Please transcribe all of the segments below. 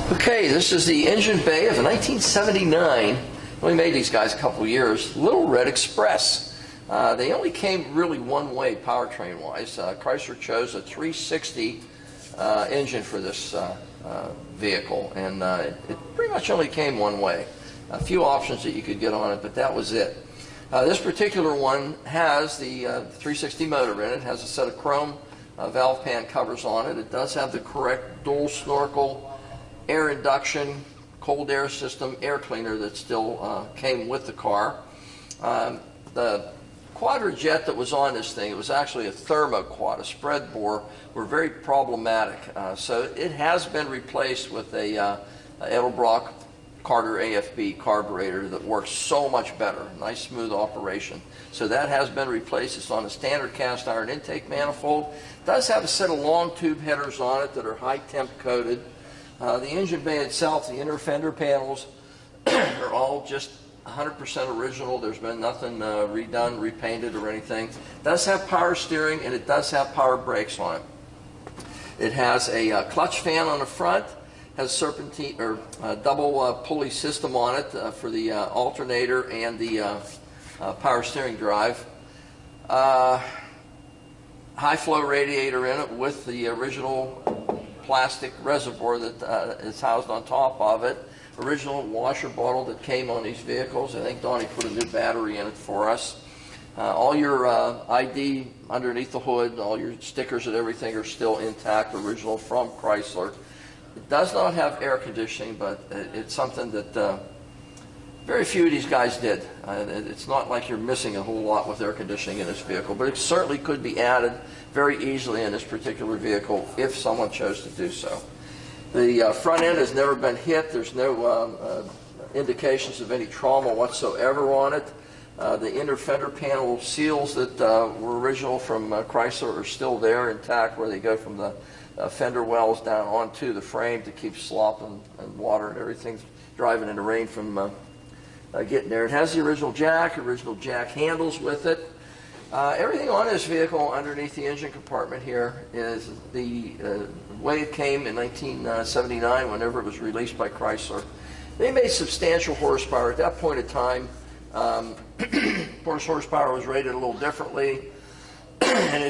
Okay, this is the engine bay of a 1979. We made these guys a couple years. Little Red Express. They only came really one way powertrain-wise. Chrysler chose a 360 engine for this vehicle, and it pretty much only came one way. A few options that you could get on it, but that was it. This particular one has the 360 motor in it. It has a set of chrome valve pan covers on it. It does have the correct dual snorkel air induction, cold air system, air cleaner that still came with the car. The quadrajet that was on this thing, it was actually a thermoquad, a spread bore, were very problematic. So it has been replaced with a Edelbrock Carter AFB carburetor that works so much better. Nice smooth operation. So that has been replaced. It's on a standard cast iron intake manifold. It does have a set of long tube headers on it that are high temp coated. The engine bay itself, the inner fender panels are all just 100% original. There's been nothing redone, repainted, or anything. It does have power steering, and it does have power brakes on it. It has a clutch fan on the front, has serpentine or double pulley system on it for the alternator and the power steering drive. High flow radiator in it with the original plastic reservoir that is housed on top of it. Original washer bottle that came on these vehicles. I think Donnie put a new battery in it for us. All your ID underneath the hood, all your stickers and everything are still intact, original from Chrysler. It does not have air conditioning, but it's something that very few of these guys did. It's not like you're missing a whole lot with air conditioning in this vehicle, but it certainly could be added very easily in this particular vehicle if someone chose to do so. The front end has never been hit. There's no indications of any trauma whatsoever on it. The inner fender panel seals that were original from Chrysler are still there intact, where they go from the fender wells down onto the frame to keep slop and water and everything driving in the rain from getting there. It has the original jack handles with it. Everything on this vehicle underneath the engine compartment here is the way it came in 1979 whenever it was released by Chrysler. They made substantial horsepower. At that point in time, horsepower was rated a little differently, and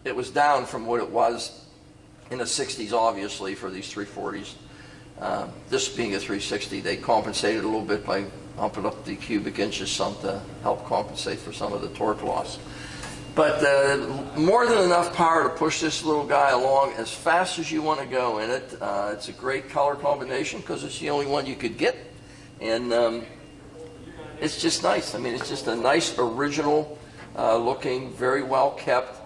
it was down from what it was in the 60s, obviously, for these 340s. This being a 360, they compensated a little bit by pumping up the cubic inches some to help compensate for some of the torque loss. But more than enough power to push this little guy along as fast as you want to go in it. It's a great color combination because it's the only one you could get. And it's just nice. I mean, it's just a nice original looking, very well kept.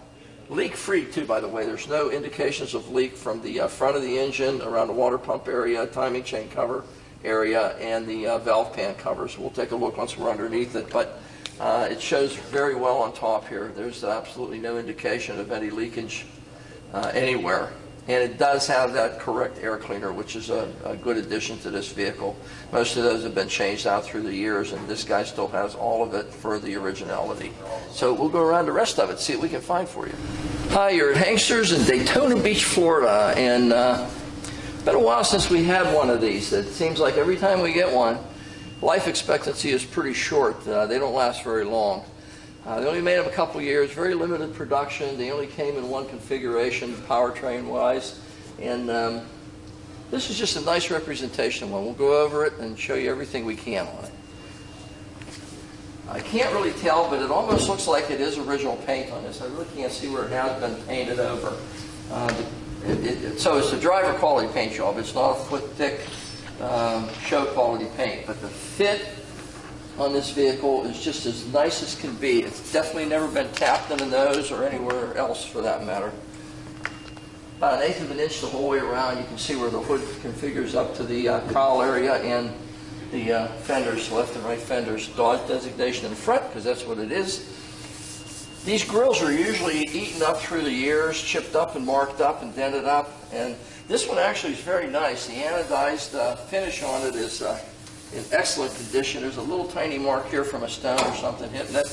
Leak free too, by the way. There's no indications of leak from the front of the engine, around the water pump area, timing chain cover area, and the valve pan covers. We'll take a look once we're underneath it, but it shows very well on top here. There's absolutely no indication of any leakage anywhere. And it does have that correct air cleaner, which is a good addition to this vehicle. Most of those have been changed out through the years, and this guy still has all of it for the originality. So we'll go around the rest of it, see what we can find for you. Hi, you're at Hanksters in Daytona Beach, Florida, and it's been a while since we had one of these. It seems like every time we get one, life expectancy is pretty short. They don't last very long. They only made them a couple years, very limited production. They only came in one configuration, powertrain-wise. And this is just a nice representation one. We'll go over it and show you everything we can on it. I can't really tell, but it almost looks like it is original paint on this. I really can't see where it has been painted over. So it's a driver quality paint job. It's not a foot-thick show quality paint, but the fit on this vehicle is just as nice as can be. It's definitely never been tapped in the nose or anywhere else for that matter. About 1/8 of an inch the whole way around. You can see where the hood configures up to the cowl area and the fenders, left and right fenders. Dodge designation in the front because that's what it is. These grills are usually eaten up through the years, chipped up and marked up and dented up. And this one actually is very nice. The anodized finish on it is in excellent condition. There's a little tiny mark here from a stone or something hitting it.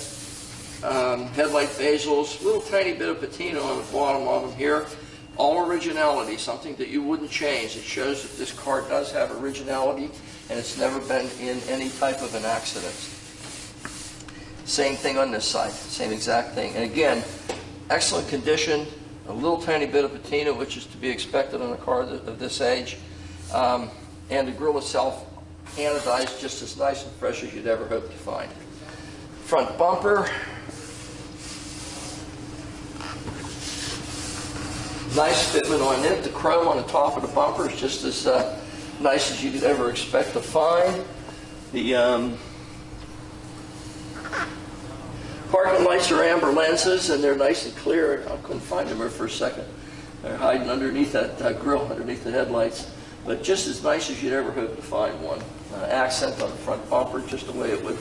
Headlight phasals, little tiny bit of patina on the bottom of them here. All originality, something that you wouldn't change. It shows that this car does have originality and it's never been in any type of an accident. Same thing on this side, same exact thing. And again, excellent condition, a little tiny bit of patina, which is to be expected on a car of this age. And the grille itself, anodized, just as nice and fresh as you'd ever hope to find. Front bumper. Nice fitment on it. The chrome on the top of the bumper is just as nice as you could ever expect to find. The parking lights are amber lenses, and they're nice and clear. I couldn't find them there for a second. They're hiding underneath that grill, underneath the headlights. But just as nice as you'd ever hope to find one. Accent on the front bumper, just the way it would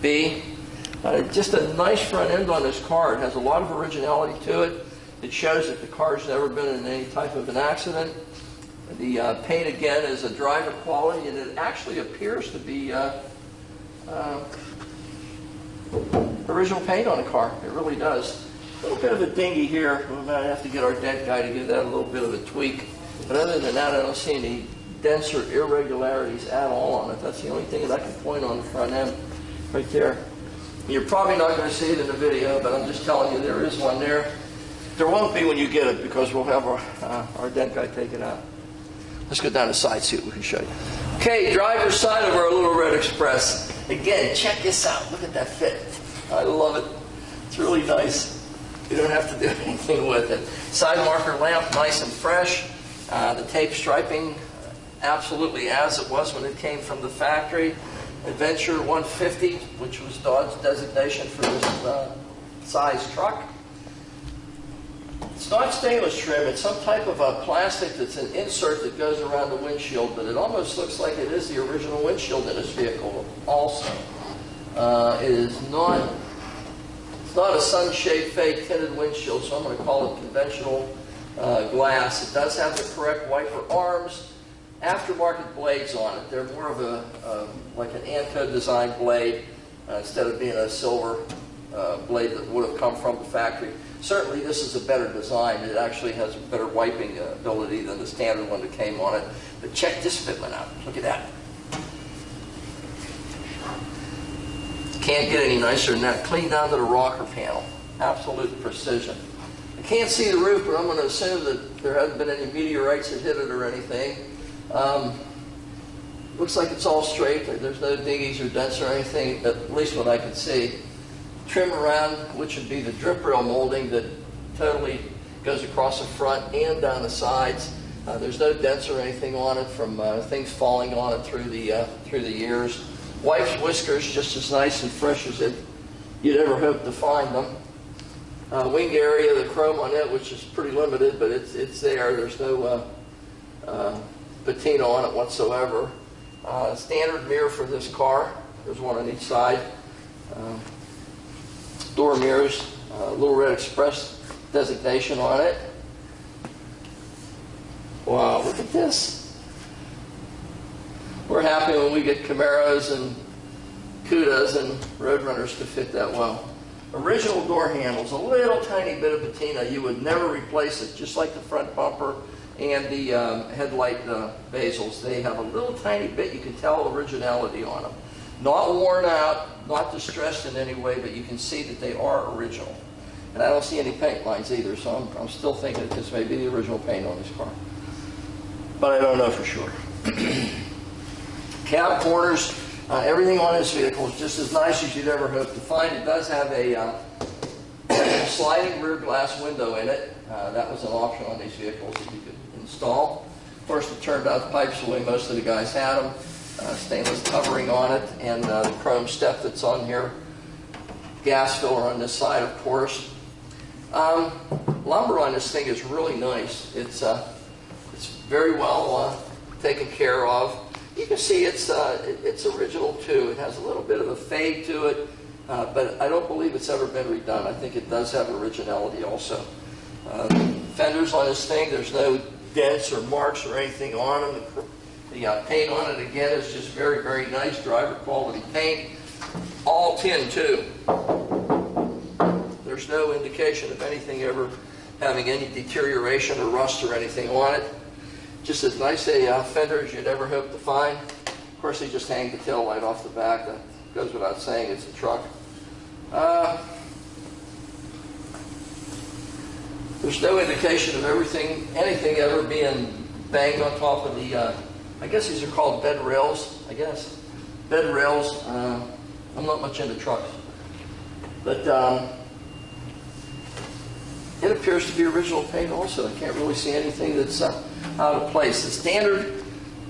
be. Just a nice front end on this car. It has a lot of originality to it. It shows that the car's never been in any type of an accident. The paint, again, is a driver quality, and it actually appears to be original paint on the car. It really does. A little bit of a dingy here. We might have to get our dent guy to give that a little bit of a tweak. But other than that, I don't see any dents or irregularities at all on it. That's the only thing that I can point on the front end right there. You're probably not going to see it in the video, but I'm just telling you there is one there. There won't be when you get it because we'll have our dent guy take it out. Let's go down the side, see what we can show you. Okay, driver's side of our little red Express. Again, check this out. Look at that fit. I love it. It's really nice. You don't have to do anything with it. Side marker lamp, nice and fresh. The tape striping, absolutely as it was when it came from the factory. Adventure 150, which was Dodge's designation for this size truck. It's not stainless trim, it's some type of a plastic that's an insert that goes around the windshield, but it almost looks like it is the original windshield in this vehicle also. It is not, it's not a sun-shade fake tinted windshield, so I'm going to call it conventional glass. It does have the correct wiper arms, aftermarket blades on it. They're more of a like an Anco design blade instead of being a silver blade that would have come from the factory. Certainly this is a better design. It actually has a better wiping ability than the standard one that came on it. But check this fitment out. Look at that. Can't get any nicer than that. Clean down to the rocker panel. Absolute precision. I can't see the roof, but I'm going to assume that there hasn't been any meteorites that hit it or anything. Looks like it's all straight. There's no dinghies or dents or anything, at least what I can see. Trim around, which would be the drip rail molding that totally goes across the front and down the sides. There's no dents or anything on it from things falling on it through the years. Wife's whiskers, just as nice and fresh as you'd ever hope to find them. Wing area, the chrome on it, which is pretty limited, but it's there. There's no patina on it whatsoever. Standard mirror for this car. There's one on each side. Door mirrors, Little Red Express designation on it. Wow, look at this. We're happy when we get Camaros and Cudas and Roadrunners to fit that well. Original door handles, a little tiny bit of patina. You would never replace it, just like the front bumper and the headlight bezels. They have a little tiny bit, you can tell originality on them. Not worn out, not distressed in any way, but you can see that they are original. And I don't see any paint lines either, so I'm still thinking that this may be the original paint on this car. But I don't know for sure. Cab corners, everything on this vehicle is just as nice as you'd ever hope to find. It does have a sliding rear glass window in it. That was an option on these vehicles that you could install. Of course, it turned out the pipes the way most of the guys had them. Stainless covering on it, and the chrome step that's on here. Gas filler on this side, of course. Lumber on this thing is really nice. It's very well taken care of. You can see it's original too. It has a little bit of a fade to it, but I don't believe it's ever been redone. I think it does have originality also. Fenders on this thing, there's no dents or marks or anything on them. The paint on it, again, is just very, very nice driver quality paint. All tin, too. There's no indication of anything ever having any deterioration or rust or anything on it. Just as nice a fender as you'd ever hope to find. Of course, they just hang the tail light off the back. That goes without saying, it's a truck. There's no indication of anything ever being banged on top of the, I guess these are called bed rails, Bed rails. I'm not much into trucks. But it appears to be original paint also. I can't really see anything that's out of place. The standard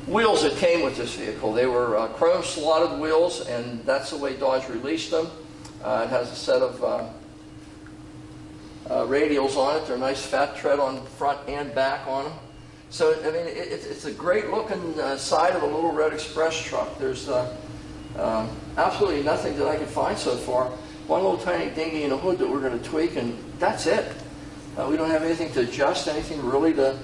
wheels that came with this vehicle, they were chrome slotted wheels, and that's the way Dodge released them. It has a set of radials on it. They're nice fat tread on front and back on them. So, I mean, it's a great looking side of a Little Red Express truck. There's absolutely nothing that I can find so far. One little tiny dinghy in the hood that we're going to tweak, and that's it. We don't have anything to adjust, anything really to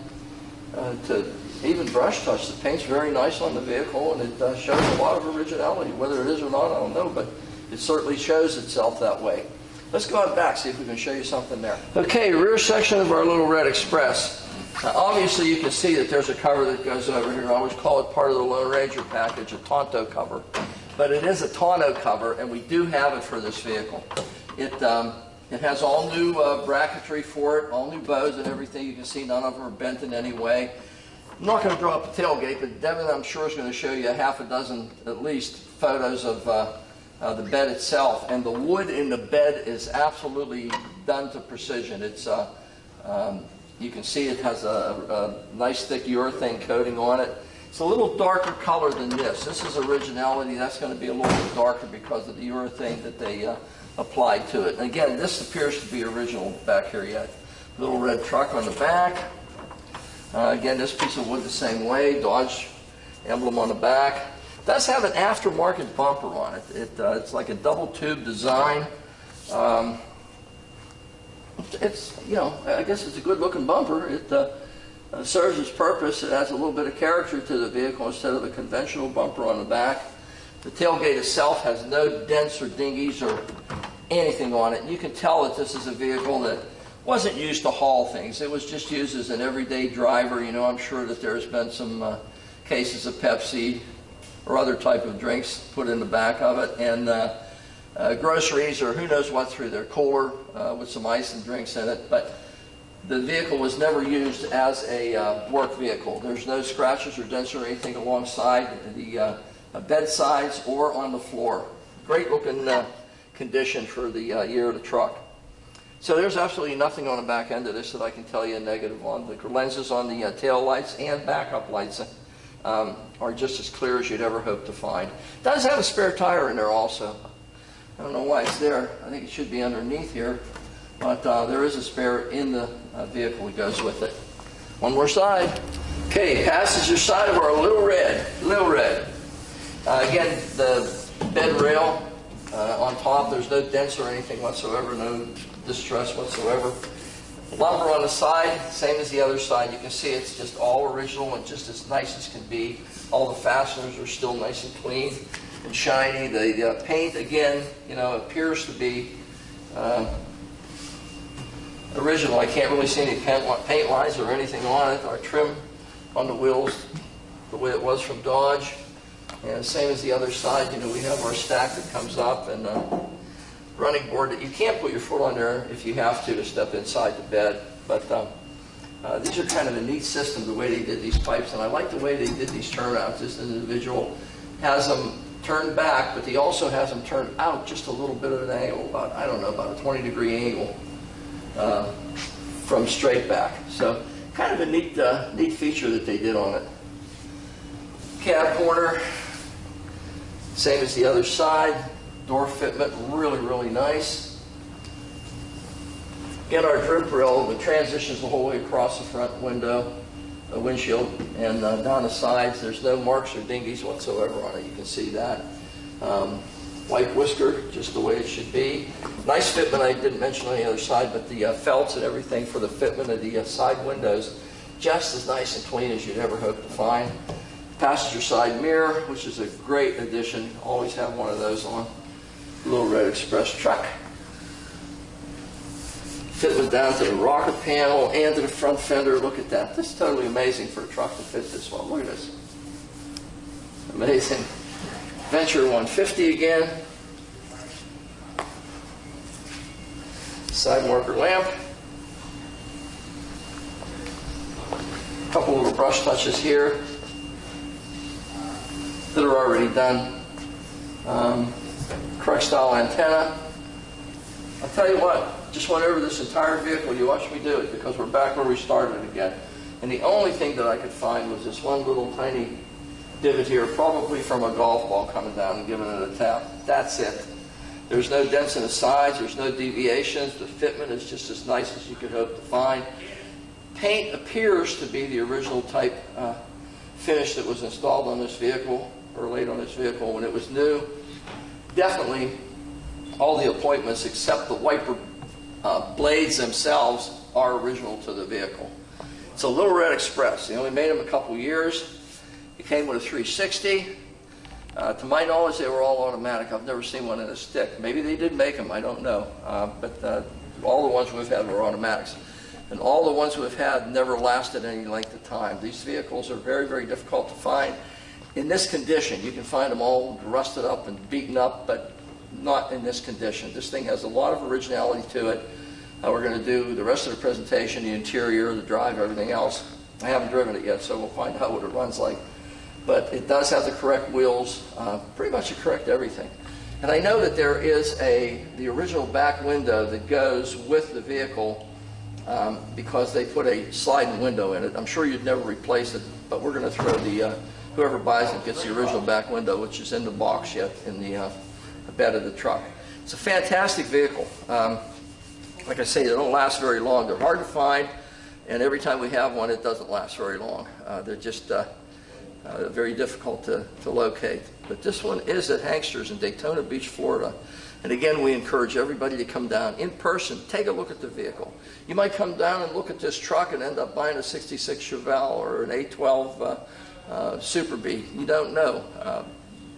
even brush touch. The paint's very nice on the vehicle, and it shows a lot of originality. Whether it is or not, I don't know, but it certainly shows itself that way. Let's go out back, see if we can show you something there. Okay, rear section of our Little Red Express. Obviously, you can see that there's a cover that goes over here. I always call it part of the Lone Ranger package, a Tonto cover. But it is a tonneau cover, and we do have it for this vehicle. It has all new bracketry for it, all new bows and everything. You can see none of them are bent in any way. I'm not going to draw up a tailgate, but Devin, I'm sure, is going to show you a half a dozen, at least, photos of the bed itself. And the wood in the bed is absolutely done to precision. It's you can see it has a nice thick urethane coating on it. It's a little darker color than this. This is originality. That's going to be a little bit darker because of the urethane that they applied to it. And again, this appears to be original back here yet. Little red truck on the back. Again, this piece of wood the same way. Dodge emblem on the back. It does have an aftermarket bumper on it. It's like a double tube design. It's, you know, I guess it's a good looking bumper. It serves its purpose. It adds a little bit of character to the vehicle instead of a conventional bumper on the back. The tailgate itself has no dents or dinghies or anything on it. And you can tell that this is a vehicle that wasn't used to haul things. It was just used as an everyday driver. You know, I'm sure that there's been some cases of Pepsi or other type of drinks put in the back of it, and groceries or who knows what through their cooler with some ice and drinks in it. But the vehicle was never used as a work vehicle. There's no scratches or dents or anything alongside the bedsides or on the floor. Great looking condition for the year of the truck. So there's absolutely nothing on the back end of this that I can tell you a negative on. The lenses on the tail lights and backup lights are just as clear as you'd ever hope to find. It does have a spare tire in there also. I don't know why it's there. I think it should be underneath here. But there is a spare in the vehicle that goes with it. One more side. Okay, passenger side of our Little Red. Again, the bed rail on top, there's no dents or anything whatsoever, no distress whatsoever. Lumber on the side, same as the other side. You can see it's just all original and just as nice as can be. All the fasteners are still nice and clean and shiny. The paint, again, you know, appears to be original. I can't really see any paint lines or anything on it. Our trim on the wheels, the way it was from Dodge. And same as the other side, you know, we have our stack that comes up and running board that you can't put your foot on there if you have to step inside the bed. But these are kind of a neat system, the way they did these pipes. And I like the way they did these turnouts. This individual has them turned back, but he also has them turned out just a little bit of an angle, about, I don't know, about a 20-degree angle from straight back. So kind of a neat feature that they did on it. Cab corner, same as the other side. Door fitment, really, really nice. Again, our drip rail, the transitions the whole way across the front window, the windshield, and down the sides. There's no marks or dinghies whatsoever on it. You can see that. White whisker, just the way it should be. Nice fitment, I didn't mention on the other side, but the felts and everything for the fitment of the side windows, just as nice and clean as you'd ever hope to find. Passenger side mirror, which is a great addition. Always have one of those on Little Red Express truck. fitment down to the rocker panel and to the front fender. Look at that. This is totally amazing for a truck to fit this well. Look at this. Amazing. Venture 150 again. Side marker lamp. A couple little brush touches here that are already done. Correct style antenna. I'll tell you what, just went over this entire vehicle. You watch me do it because we're back where we started again. And the only thing that I could find was this one little tiny divot here, probably from a golf ball coming down and giving it a tap. That's it. There's no dents in the sides. There's no deviations. The fitment is just as nice as you could hope to find. Paint appears to be the original type finish that was installed on this vehicle or laid on this vehicle when it was new. Definitely all the appointments except the wiper blades themselves are original to the vehicle. It's a Little Red Express. They only made them a couple years. It came with a 360. To my knowledge, they were all automatic. I've never seen one in a stick. Maybe they did make them, I don't know. But all the ones we've had were automatics. And all the ones we've had never lasted any length of time. These vehicles are very, very difficult to find. In this condition, you can find them all rusted up and beaten up, but not in this condition. This thing has a lot of originality to it. We're going to do the rest of the presentation, the interior, the drive, everything else. I haven't driven it yet, so we'll find out what it runs like. But it does have the correct wheels, pretty much the correct everything. And I know that there is the original back window that goes with the vehicle because they put a sliding window in it. I'm sure you'd never replace it, but we're going to throw whoever buys it gets the original back window, which is in the box yet in the bed of the truck. It's a fantastic vehicle. Like I say, they don't last very long. They're hard to find, and every time we have one, it doesn't last very long. They're just very difficult to locate. But this one is at Hankster's in Daytona Beach, Florida. And again, we encourage everybody to come down in person, take a look at the vehicle. You might come down and look at this truck and end up buying a 66 Chevelle or an 812 Super B. You don't know.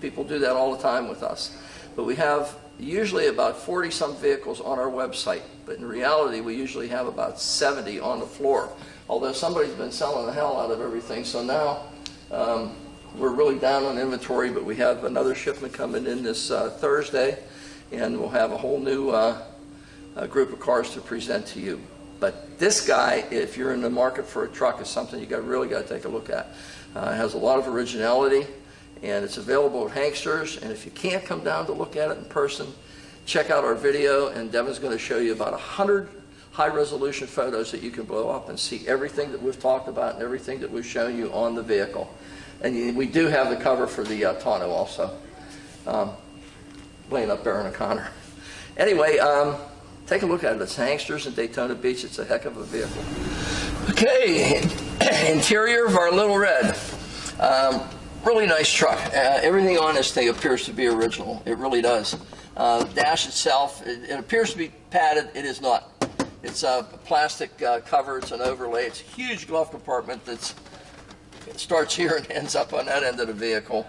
People do that all the time with us. But we have usually about 40-some vehicles on our website. But in reality, we usually have about 70 on the floor. Although somebody's been selling the hell out of everything, so now we're really down on inventory, but we have another shipment coming in this Thursday, and we'll have a whole new group of cars to present to you. But this guy, if you're in the market for a truck, is something you really got to take a look at. It has a lot of originality, and it's available at Hankster's. And if you can't come down to look at it in person, check out our video, and Devin's going to show you about 100 high-resolution photos that you can blow up and see everything that we've talked about and everything that we've shown you on the vehicle. And we do have the cover for the tonneau also, laying up Baron O'Connor. Anyway, take a look at it. It's Hankster's in Daytona Beach. It's a heck of a vehicle. Okay, interior of our Little Red. Really nice truck. Everything on this thing appears to be original. It really does. Dash itself, it appears to be padded. It is not. It's a plastic cover. It's an overlay. It's a huge glove compartment that starts here and ends up on that end of the vehicle.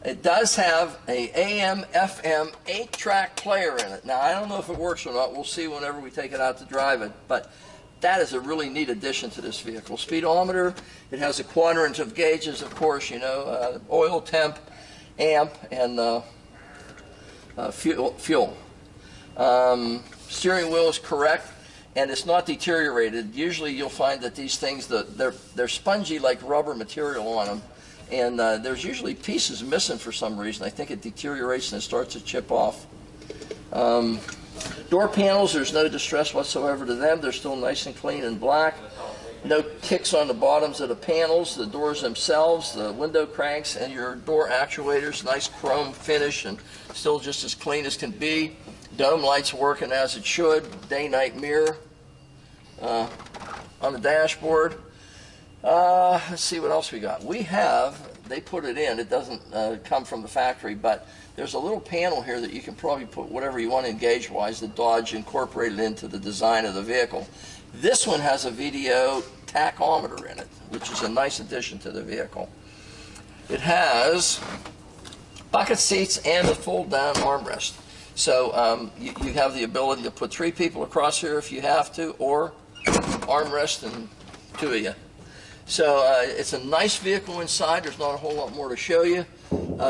It does have a AM/FM 8-track player in it. Now, I don't know if it works or not. We'll see whenever we take it out to drive it. But that is a really neat addition to this vehicle. Speedometer. It has a quadrant of gauges, of course, you know, oil, temp, amp, and fuel. Steering wheel is correct, and it's not deteriorated. Usually you'll find that these things, they're spongy like rubber material on them, and there's usually pieces missing for some reason. I think it deteriorates and it starts to chip off. Door panels, there's no distress whatsoever to them. They're still nice and clean and black. No kicks on the bottoms of the panels, the doors themselves, the window cranks, and your door actuators. Nice chrome finish and still just as clean as can be. Dome lights working as it should. Day-night mirror on the dashboard. Let's see what else we got. They put it in. It doesn't come from the factory, but there's a little panel here that you can probably put whatever you want in gauge-wise that Dodge incorporated into the design of the vehicle. This one has a VDO tachometer in it, which is a nice addition to the vehicle. It has bucket seats and a fold-down armrest. So you have the ability to put 3 people across here if you have to, or armrest and 2 of you. So it's a nice vehicle inside. There's not a whole lot more to show you.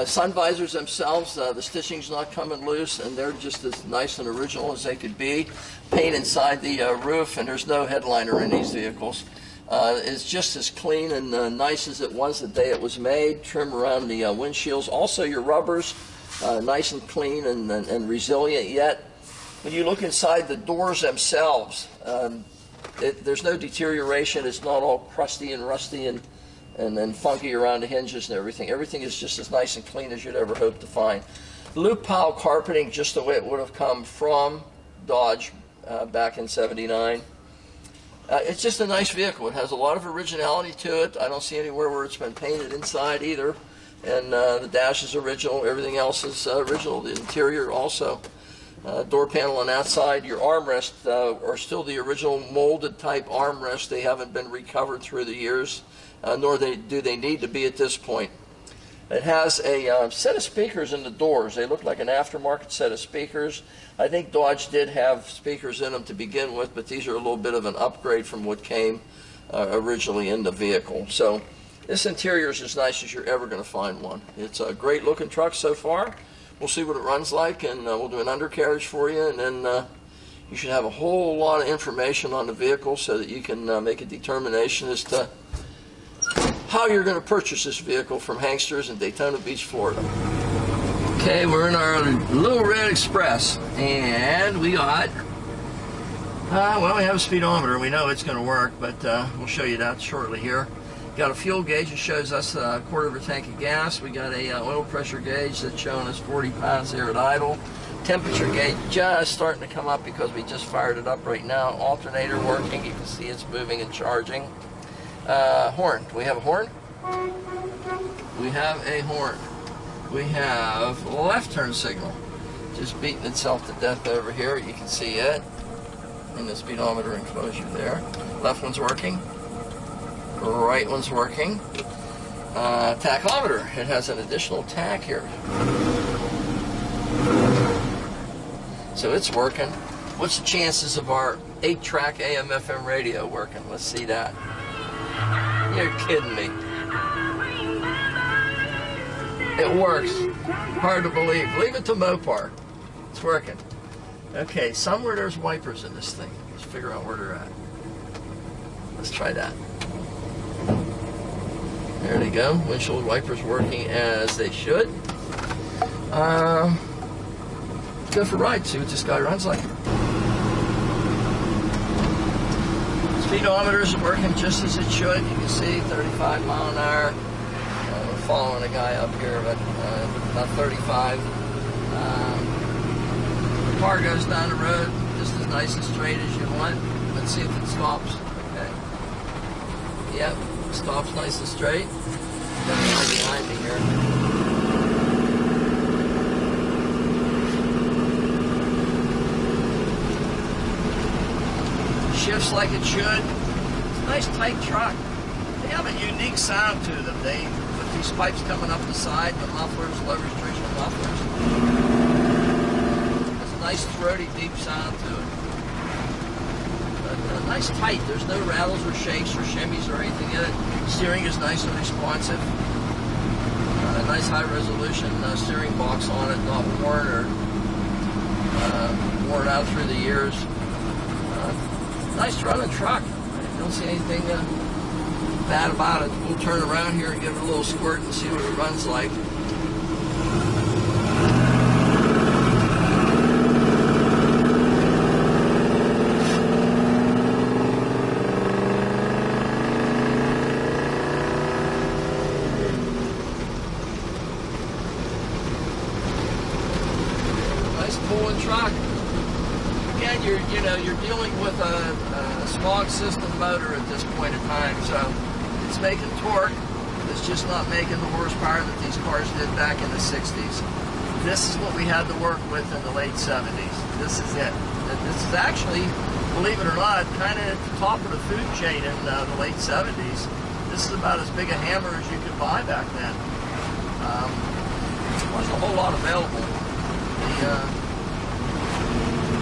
Sun visors themselves, the stitching's not coming loose, and they're just as nice and original as they could be. Paint inside the roof, and there's no headliner in these vehicles. It's just as clean and nice as it was the day it was made. Trim around the windshields. Also, your rubbers, nice and clean and resilient yet. When you look inside the doors themselves, there's no deterioration. It's not all crusty and rusty and funky around the hinges and everything. Everything is just as nice and clean as you'd ever hope to find. Loop pile carpeting, just the way it would have come from Dodge back in '79. It's just a nice vehicle. It has a lot of originality to it. I don't see anywhere where it's been painted inside either. And the dash is original. Everything else is original. The interior also. Door panel on that side. Your armrests are still the original molded type armrest. They haven't been recovered through the years, nor do they need to be at this point. It has a set of speakers in the doors. They look like an aftermarket set of speakers. I think Dodge did have speakers in them to begin with, but these are a little bit of an upgrade from what came originally in the vehicle. So this interior is as nice as you're ever going to find one. It's a great looking truck so far. We'll see what it runs like, and we'll do an undercarriage for you, and then you should have a whole lot of information on the vehicle so that you can make a determination as to how you're going to purchase this vehicle from Hanksters in Daytona Beach, Florida. Okay, we're in our little red Express, and we got, well, we have a speedometer. We know it's going to work, but we'll show you that shortly here. Got a fuel gauge that shows us a quarter of a tank of gas. We got a oil pressure gauge that's showing us 40 pounds there at idle. Temperature gauge just starting to come up because we just fired it up right now. Alternator working. You can see it's moving and charging. Horn. Do we have a horn? We have a horn. We have a left turn signal. Just beating itself to death over here. You can see it in the speedometer enclosure there. Left one's working. Right one's working. Tachometer. It has an additional tach here. So it's working. What's the chances of our 8-track AM/FM radio working? Let's see that. You're kidding me. It works. Hard to believe. Leave it to Mopar. It's working. Okay, somewhere there's wipers in this thing. Let's figure out where they're at. Let's try that. There they go. Windshield wipers working as they should. Go for a ride. See what this guy runs like. Speedometer is working just as it should. You can see 35 mile an hour. We're following a guy up here, but about 35. The car goes down the road just as nice and straight as you want. Let's see if it stops. Okay. Yep, stops nice and straight. Got a guy behind me here. Shifts like it should. It's a nice tight truck. They have a unique sound to them. They put these pipes coming up the side, the mufflers, low restriction mufflers. It's a nice throaty, deep sound to it. But nice tight. There's no rattles or shakes or shimmies or anything in it. Steering is nice and responsive. Nice high resolution steering box on it, not worn or worn out through the years. Nice running truck. I don't see anything bad about it. We'll turn around here and give it a little squirt and see what it runs like. Nice pulling truck. Again, you're dealing with a smog system motor at this point in time, so it's making torque. It's just not making the horsepower that these cars did back in the 60s. This is what we had to work with in the late 70s. This is it. And this is actually, believe it or not, kind of at the top of the food chain in the late 70s. This is about as big a hammer as you could buy back then. There wasn't a whole lot available. The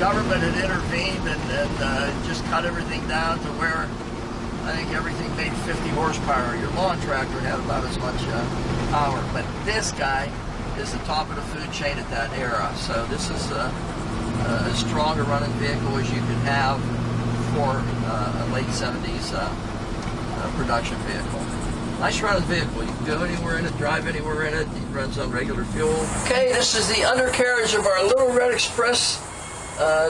government had intervened and just cut everything down to where I think everything made 50 horsepower. Your lawn tractor had about as much power, but this guy is the top of the food chain at that era. So this is as strong a running vehicle as you could have for a late 70s production vehicle. Nice running vehicle. You can go anywhere in it, drive anywhere in it. It runs on regular fuel. Okay, this is the undercarriage of our Little Red Express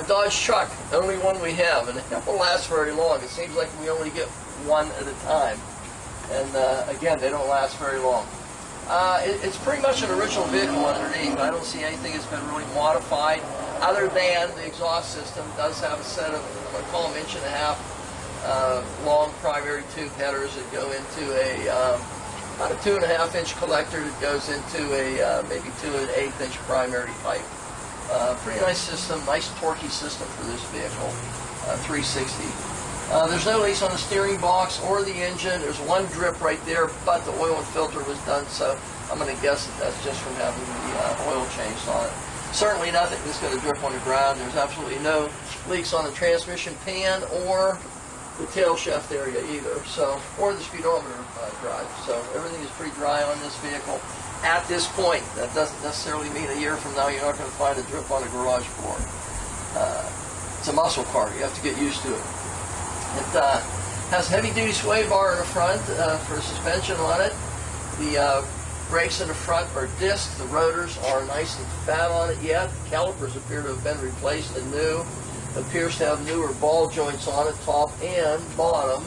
Dodge truck. The only one we have, and it won't last very long. It seems like we only get one at a time. And again, they don't last very long. It's pretty much an original vehicle underneath. I don't see anything that's been really modified other than the exhaust system does have a set of, I call them 1.5 long primary tube headers that go into about a 2.5-inch collector that goes into a maybe 2 1/8-inch primary pipe. Pretty nice system, nice torquey system for this vehicle, 360. There's no leaks on the steering box or the engine. There's one drip right there, but the oil and filter was done, so I'm going to guess that that's just from having the oil changed on it. Certainly nothing that's going to drip on the ground. There's absolutely no leaks on the transmission pan or the tail shaft area either, so, or the speedometer drive. So everything is pretty dry on this vehicle at this point. That doesn't necessarily mean a year from now you're not going to find a drip on a garage floor. It's a muscle car. You have to get used to it. It has heavy-duty sway bar in the front for suspension on it. The brakes in the front are disc. The rotors are nice and fat on it yet. The calipers appear to have been replaced and new. It appears to have newer ball joints on it, top and bottom.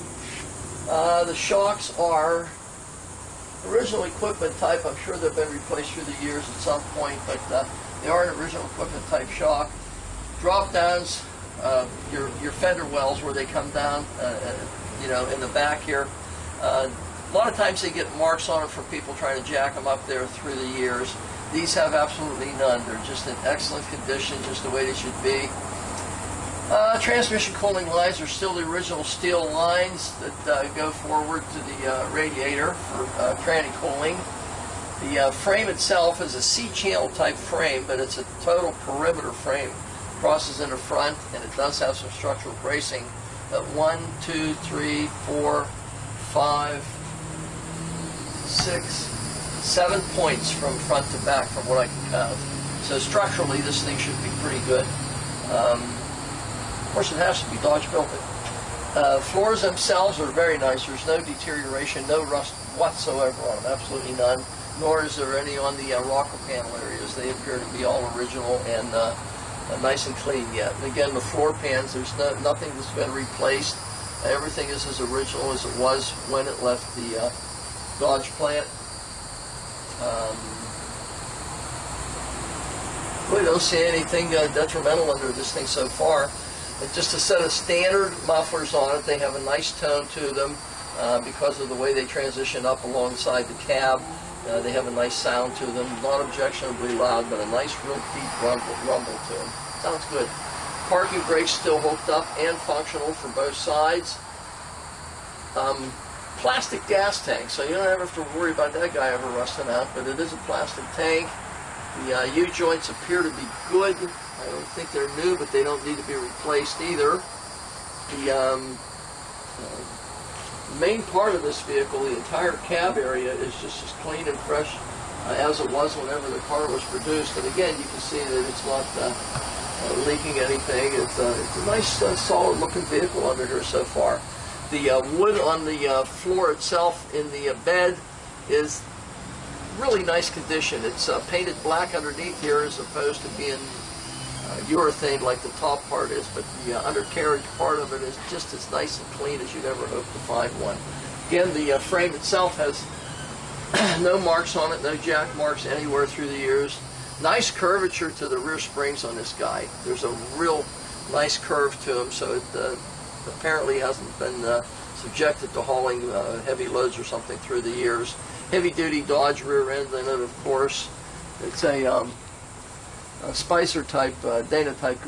The shocks are original equipment type. I'm sure they've been replaced through the years at some point, but they are an original equipment type shock. Drop downs, your fender wells where they come down, you know, in the back here. A lot of times they get marks on them from people trying to jack them up there through the years. These have absolutely none. They're just in excellent condition, just the way they should be. Transmission cooling lines are still the original steel lines that go forward to the radiator for tranny cooling. The frame itself is a C-channel type frame, but it's a total perimeter frame. Crosses in the front, and it does have some structural bracing at 1, 2, 3, 4, 5, 6, 7 points from front to back from what I can count. So structurally this thing should be pretty good. Of course it has to be, Dodge built it. Floors themselves are very nice. There's no deterioration, no rust whatsoever on them, absolutely none. Nor is there any on the rocker panel areas. They appear to be all original and nice and clean yet. And again, the floor pans, there's nothing that's been replaced. Everything is as original as it was when it left the Dodge plant. Really don't see anything detrimental under this thing so far. It's just a set of standard mufflers on it. They have a nice tone to them because of the way they transition up alongside the cab. They have a nice sound to them, not objectionably loud, but a nice real deep rumble to them. Sounds good. Parking brakes still hooked up and functional for both sides. Plastic gas tank, so you don't ever have to worry about that guy ever rusting out, but it is a plastic tank. The U-joints appear to be good. I don't think they're new, but they don't need to be replaced either. The main part of this vehicle, the entire cab area, is just as clean and fresh as it was whenever the car was produced. And again, you can see that it's not leaking anything. It's a nice, solid-looking vehicle under here so far. The wood on the floor itself in the bed is really nice condition. It's painted black underneath here as opposed to being urethane like the top part is, but the undercarriage part of it is just as nice and clean as you'd ever hope to find one. Again, the frame itself has no marks on it, no jack marks anywhere through the years. Nice curvature to the rear springs on this guy. There's a real nice curve to them, so it apparently hasn't been subjected to hauling heavy loads or something through the years. Heavy-duty Dodge rear end in it, of course. It's a Spicer type, Dana type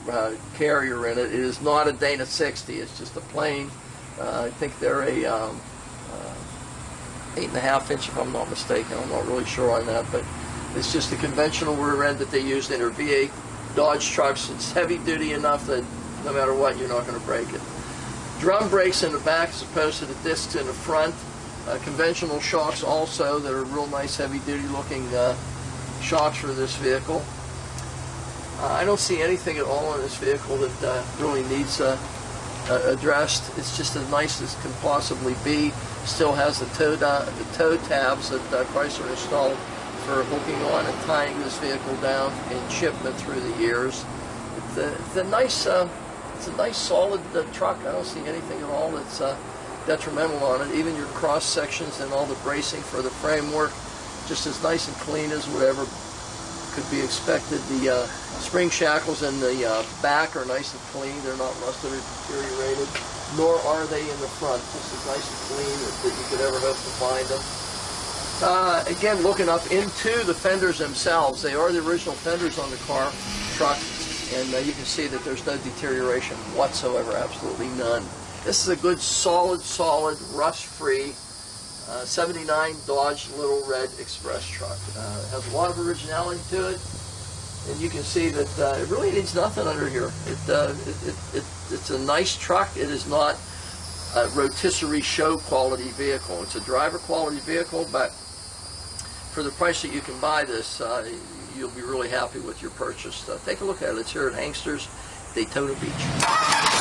carrier in it. It is not a Dana 60. It's just a plain. I think they're a 8.5 inch, if I'm not mistaken. I'm not really sure on that, but it's just a conventional rear end that they used in their V8 Dodge trucks. It's heavy duty enough that no matter what, you're not going to break it. Drum brakes in the back as opposed to the discs in the front. Conventional shocks also that are real nice heavy duty looking shocks for this vehicle. I don't see anything at all in this vehicle that really needs addressed. It's just as nice as can possibly be. Still has the toe tabs that Chrysler installed for hooking on and tying this vehicle down in shipment through the years. It's a nice solid truck. I don't see anything at all that's detrimental on it. Even your cross sections and all the bracing for the framework, just as nice and clean as whatever could be expected. The spring shackles in the back are nice and clean. They're not rusted or deteriorated, nor are they in the front. Just as nice and clean as you could ever hope to find them. Again, looking up into the fenders themselves, they are the original fenders on the truck, and you can see that there's no deterioration whatsoever, absolutely none. This is a good, solid, rust-free 79 Dodge Little Red Express truck. It has a lot of originality to it, and you can see that it really needs nothing under here. It's a nice truck. It is not a rotisserie show quality vehicle. It's a driver quality vehicle, but for the price that you can buy this, you'll be really happy with your purchase. Take a look at it. It's here at Hankster's, Daytona Beach.